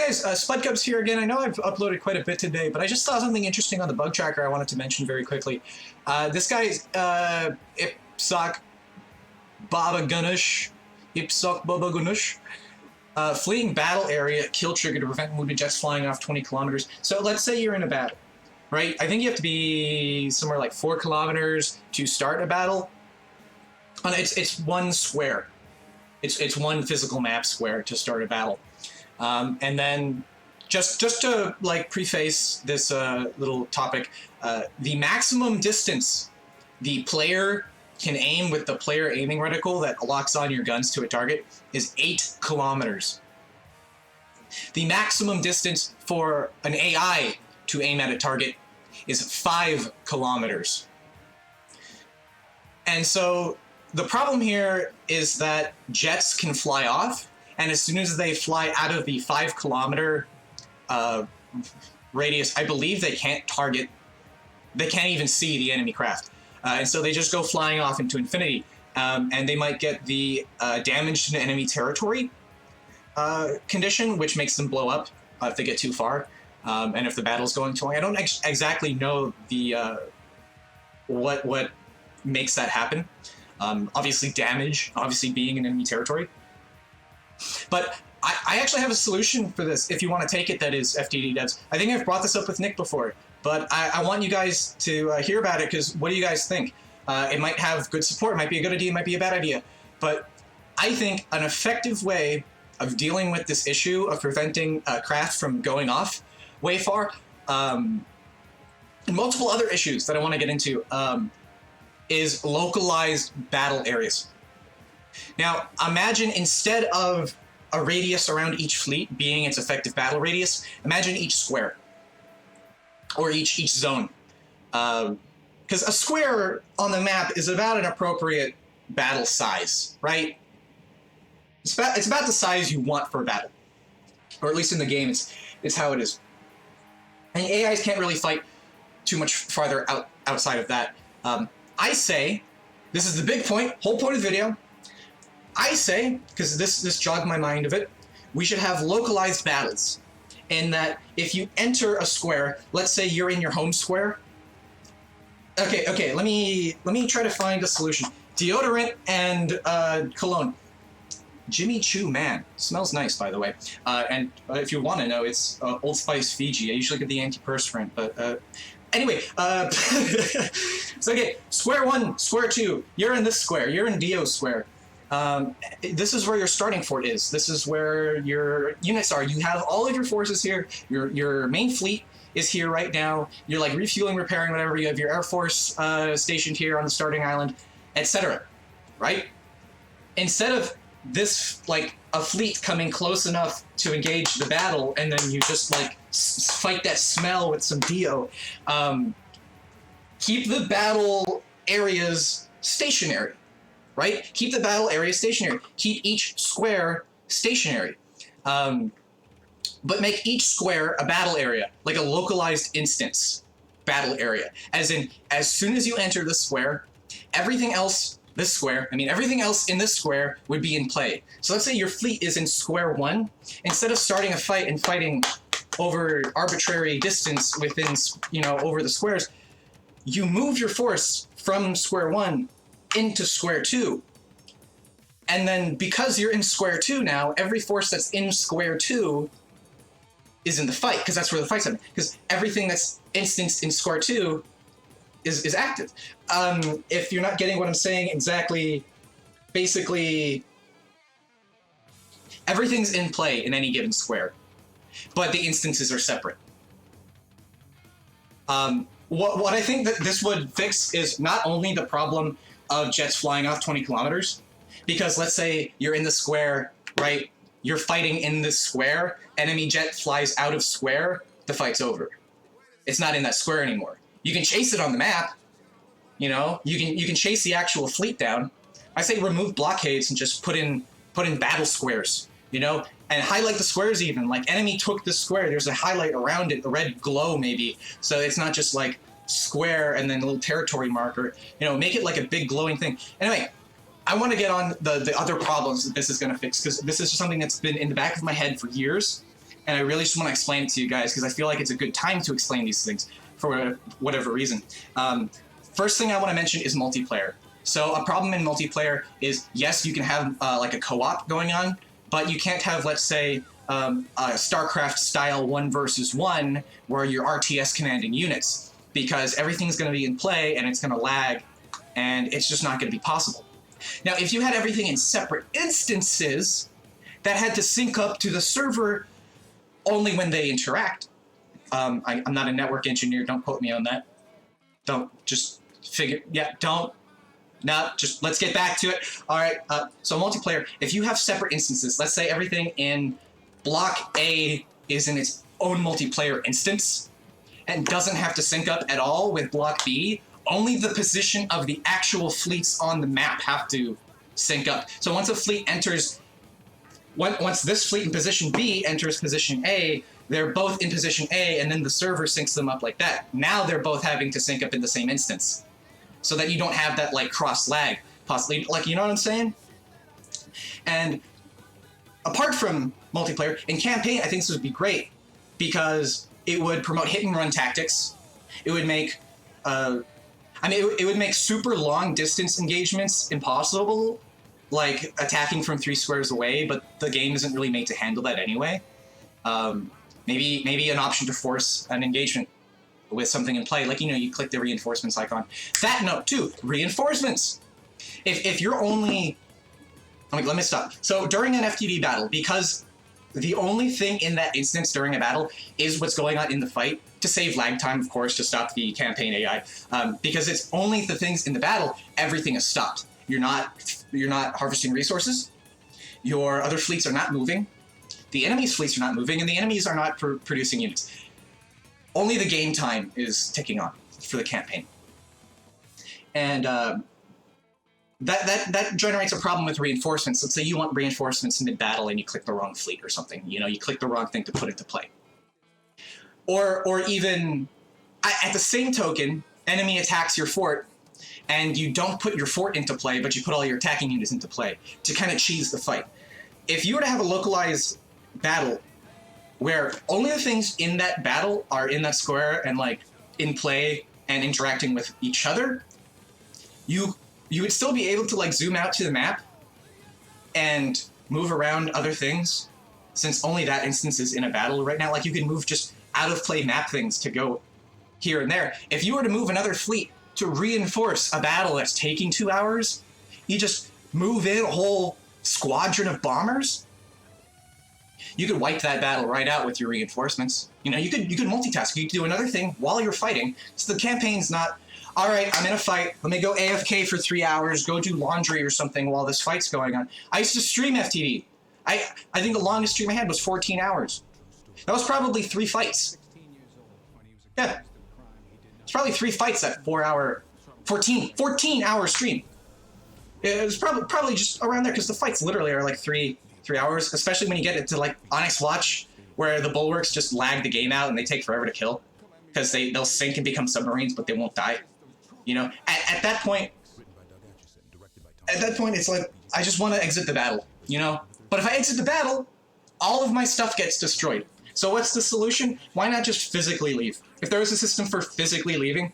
guys, Spudcubs here again. I know I've uploaded quite a bit today, but I just saw something interesting on the bug tracker I wanted to mention very quickly. This guy's Ipsok Baba Gunush, fleeing battle area kill trigger to prevent wounded jets flying off 20 kilometers. So let's say you're in a battle, right? I think you have to be somewhere like 4 kilometers to start a battle. And it's one square. It's one physical map square to start a battle. And then just to like preface this little topic, the maximum distance the player can aim with the player aiming reticle that locks on your guns to a target is 8 kilometers. The maximum distance for an AI to aim at a target is 5 kilometers. And so the problem here is that jets can fly off, and as soon as they fly out of the 5 kilometer radius, I believe they can't target, they can't even see the enemy craft. And so they just go flying off into infinity. And they might get the damage to enemy territory condition, which makes them blow up if they get too far. And if the battle's going too long. I don't exactly know the what makes that happen. Obviously damage, obviously being in enemy territory. But I actually have a solution for this if you want to take it, that is FTD devs. I think I've brought this up with Nick before, but I want you guys to hear about it, because what do you guys think? It might have good support, it might be a good idea, it might be a bad idea. But I think an effective way of dealing with this issue of preventing craft from going off way far, and multiple other issues that I want to get into, is localized battle areas. Now, imagine instead of a radius around each fleet being its effective battle radius, imagine each square, or each zone. Because a square on the map is about an appropriate battle size, right? It's about the size you want for a battle. Or at least in the game, it's how it is. And AIs can't really fight too much farther outside of that. I say, this is the big point, whole point of the video, I say, because this jogged my mind of it, we should have localized battles. In that if you enter a square, let's say you're in your home square. Okay, let me try to find a solution. Deodorant and cologne. Jimmy Choo Man. Smells nice, by the way. And if you want to know, it's Old Spice Fiji. I usually get the antiperspirant, but anyway, so okay, square 1, square 2, you're in this square, you're in Dio square. This is where your starting fort is. This is where your units are. You have all of your forces here. Your main fleet is here right now. You're like refueling, repairing, whatever. You have your Air Force stationed here on the starting island, etc. Right? Instead of this, like, a fleet coming close enough to engage the battle, and then you just like fight that smell with some Dio, keep the battle areas stationary. Right? Keep the battle area stationary. Keep each square stationary. But make each square a battle area, like a localized instance battle area. As in, as soon as you enter the square, everything else in this square would be in play. So let's say your fleet is in square 1. Instead of starting a fight and fighting over arbitrary distance within, over the squares, you move your force from square 1 into square 2. And then because you're in square 2 now, every force that's in square 2 is in the fight, because that's where the fight's happening. Because everything that's instanced in square 2 is active. If you're not getting what I'm saying exactly, basically everything's in play in any given square, but the instances are separate. What I think that this would fix is not only the problem of jets flying off 20 kilometers, because let's say you're in the square, right? You're fighting in this square, enemy jet flies out of square, the fight's over. It's not in that square anymore. You can chase it on the map, you can chase the actual fleet down. I say remove blockades and just put in battle squares, and highlight the squares even. Like, enemy took this square, there's a highlight around it, a red glow maybe, so it's not just like square and then a little territory marker. Make it like a big glowing thing. Anyway, I want to get on the other problems that this is going to fix, because this is something that's been in the back of my head for years, and I really just want to explain it to you guys because I feel like it's a good time to explain these things for whatever reason. First thing I want to mention is multiplayer. So a problem in multiplayer is, yes, you can have like a co-op going on, but you can't have, let's say, a StarCraft style 1 versus 1 where you're RTS commanding units, because everything's going to be in play and it's going to lag, and it's just not going to be possible. Now, if you had everything in separate instances that had to sync up to the server only when they interact, I'm not a network engineer, don't quote me on that. Don't, just figure, yeah, don't. No, just let's get back to it. All right, so multiplayer, if you have separate instances, let's say everything in Block A is in its own multiplayer instance and doesn't have to sync up at all with Block B, only the position of the actual fleets on the map have to sync up. So once a fleet enters, once this fleet in position B enters position A, they're both in position A, and then the server syncs them up like that. Now they're both having to sync up in the same instance, so that you don't have that like cross lag, possibly, like, you know what I'm saying? And apart from multiplayer, in campaign, I think this would be great because it would promote hit and run tactics. It would make, it would make super long distance engagements impossible, like attacking from 3 squares away, but the game isn't really made to handle that anyway. Maybe an option to force an engagement with something in play, like, you know, you click the reinforcements icon. That note too, reinforcements. If you're only, let me stop. So during an FTD battle, because the only thing in that instance during a battle is what's going on in the fight, to save lag time, of course, to stop the campaign AI, because it's only the things in the battle, everything is stopped. You're not harvesting resources. Your other fleets are not moving. The enemy's fleets are not moving, and the enemies are not producing units. Only the game time is ticking on for the campaign. And that generates a problem with reinforcements. Let's say you want reinforcements mid-battle and you click the wrong fleet or something. You know, you click the wrong thing to put into play. Or even, at the same token, enemy attacks your fort, and you don't put your fort into play, but you put all your attacking units into play to kind of cheese the fight. If you were to have a localized battle where only the things in that battle are in that square and like in play and interacting with each other, you would still be able to like zoom out to the map and move around other things, since only that instance is in a battle right now. Like, you can move just out of play map things to go here and there. If you were to move another fleet to reinforce a battle that's taking 2 hours, you just move in a whole squadron of bombers. You could wipe that battle right out with your reinforcements. You know, you could multitask. You could do another thing while you're fighting. So the campaign's not, all right, I'm in a fight, let me go AFK for 3 hours, go do laundry or something while this fight's going on. I used to stream FTD. I think the longest stream I had was 14 hours. That was probably 3 fights. Yeah. It's probably 3 fights at 14 hour stream. It was probably just around there, because the fights literally are like 3 hours, especially when you get into like Onyx Watch, where the bulwarks just lag the game out and they take forever to kill, because they'll sink and become submarines, but they won't die. You know, at that point, it's like, I just want to exit the battle, you know? But if I exit the battle, all of my stuff gets destroyed. So what's the solution? Why not just physically leave? If there was a system for physically leaving,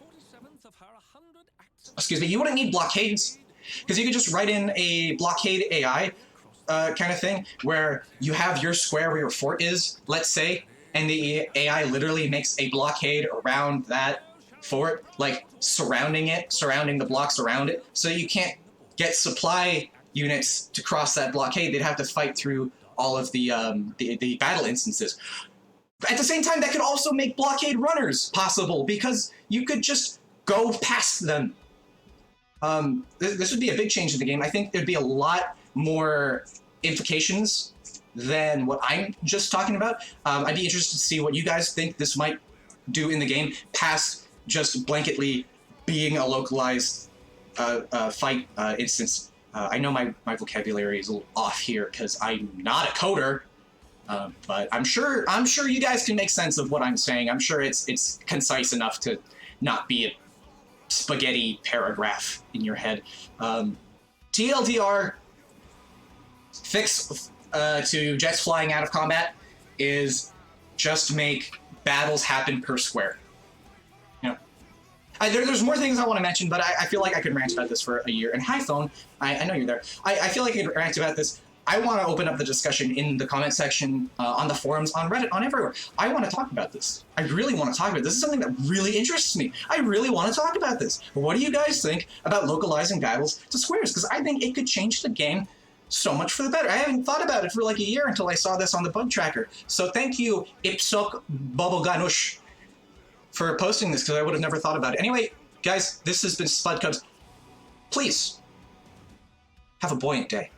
excuse me, you wouldn't need blockades, because you could just write in a blockade AI kind of thing, where you have your square where your fort is, let's say, and the AI literally makes a blockade around that fort, like surrounding the blocks around it, so you can't get supply units to cross that blockade. They'd have to fight through all of the battle instances. At the same time, that could also make blockade runners possible, because you could just go past them. This would be a big change in the game. I think there'd be a lot more implications than what I'm just talking about. I'd be interested to see what you guys think this might do in the game, past just blanketly being a localized fight instance. I know my vocabulary is a little off here because I'm not a coder, but I'm sure you guys can make sense of what I'm saying. I'm sure it's concise enough to not be a spaghetti paragraph in your head. TLDR fix to jets flying out of combat is just make battles happen per square. You know, there's more things I want to mention, but I feel like I could rant about this for a year. And hi, phone. I know you're there. I feel like I could rant about this. I want to open up the discussion in the comment section, on the forums, on Reddit, on everywhere. I want to talk about this. I really want to talk about it. This is something that really interests me. I really want to talk about this. What do you guys think about localizing battles to squares? Because I think it could change the game so much for the better. I haven't thought about it for like a year until I saw this on the bug tracker. So thank you, Ipsok Boboganush, for posting this, because I would have never thought about it. Anyway, guys, this has been Spud Cubs. Please have a buoyant day.